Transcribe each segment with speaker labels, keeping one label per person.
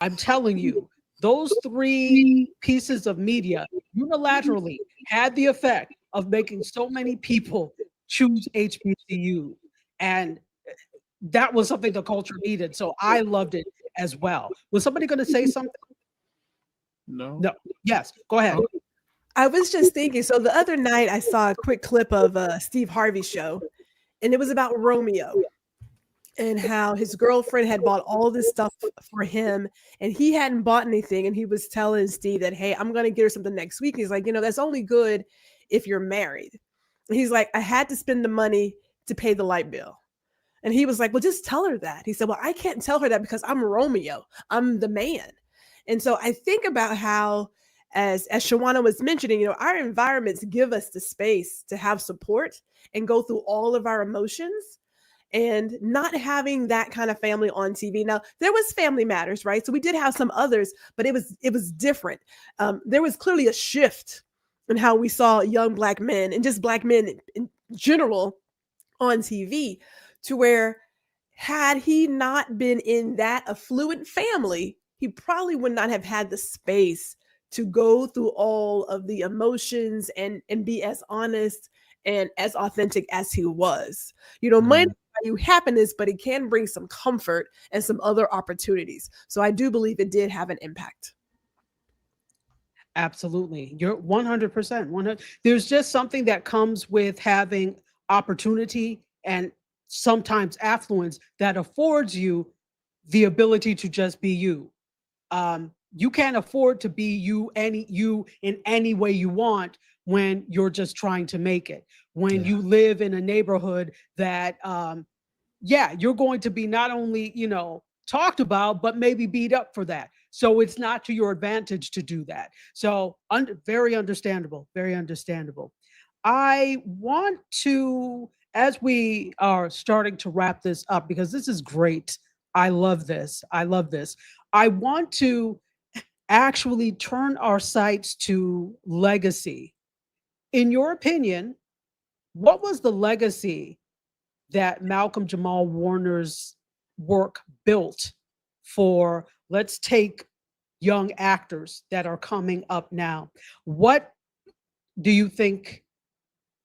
Speaker 1: I'm telling you, those three pieces of media unilaterally had the effect of making so many people choose HBCU. And that was something the culture needed. So I loved it as well. Was somebody going to say something?
Speaker 2: No.
Speaker 1: No. Yes. Go ahead.
Speaker 2: Oh,
Speaker 3: I was just thinking. So the other night, I saw a quick clip of Steve Harvey's show, and it was about Romeo and how his girlfriend had bought all this stuff for him and he hadn't bought anything. And he was telling Steve that, hey, I'm going to get her something next week. He's like, that's only good if you're married. And he's like, I had to spend the money to pay the light bill. And he was like, well, just tell her that. He said, well, I can't tell her that because I'm Romeo. I'm the man. And so I think about how, as Shawana was mentioning, our environments give us the space to have support and go through all of our emotions, and not having that kind of family on TV. Now, there was Family Matters, right? So we did have some others, but it was different. There was clearly a shift in how we saw young Black men and just Black men in general on TV, to where had he not been in that affluent family, he probably would not have had the space to go through all of the emotions and be as honest and as authentic as he was. Money
Speaker 4: Mm.
Speaker 3: buy you happiness, but it can bring some comfort and some other opportunities. So I do believe it did have an impact.
Speaker 1: Absolutely. You're 100%. 100. There's just something that comes with having opportunity and sometimes affluence that affords you the ability to just be you. You can't afford to be you in any way you want when you're just trying to make it. When
Speaker 4: Yeah.
Speaker 1: you live in a neighborhood that yeah, you're going to be not only, talked about, but maybe beat up for that. So it's not to your advantage to do that. So very understandable, very understandable. I want to, as we are starting to wrap this up, because this is great. I love this. I love this. I want to actually turn our sights to legacy. In your opinion, what was the legacy that Malcolm-Jamal Warner's work built for, let's take young actors that are coming up now? What do you think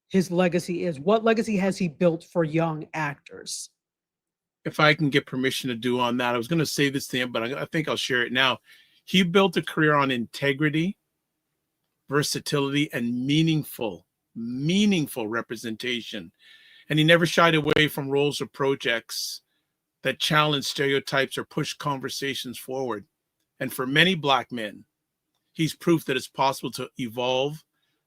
Speaker 1: his legacy is? What legacy has he built for young actors?
Speaker 2: if I can get permission to do on that, I was going to say this thing, but I think I'll share it now. He built a career on integrity, versatility, and meaningful representation. And he never shied away from roles or projects that challenge stereotypes or push conversations forward. And for many Black men, he's proof that it's possible to evolve,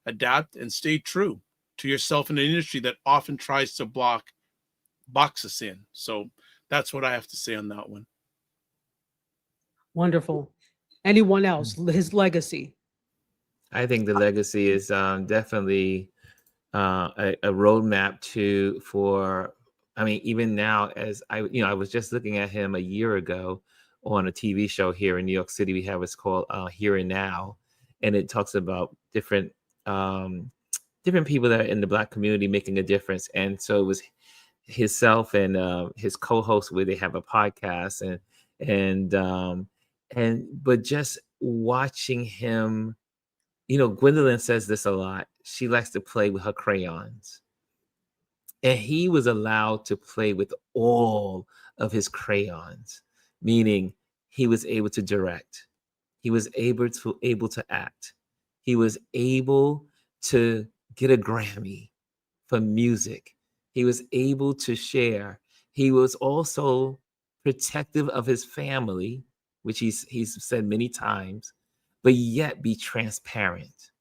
Speaker 2: adapt, and stay true to yourself in an industry that often tries to box us in. So that's what I have to say on that one.
Speaker 1: Wonderful. Anyone else? His legacy.
Speaker 4: I think the legacy is definitely a roadmap for. I mean, even now, as I was just looking at him a year ago on a TV show here in New York City. We have what's called Here and Now, and it talks about um, different people that are in the Black community making a difference. And so it was himself and his co-host where they have a podcast, and but just watching him, Gwendolyn says this a lot. She likes to play with her crayons. And he was allowed to play with all of his crayons, meaning he was able to direct. He was able to act. He was able to get a Grammy for music. He was able to share. He was also protective of his family, which he's said many times, but yet be transparent.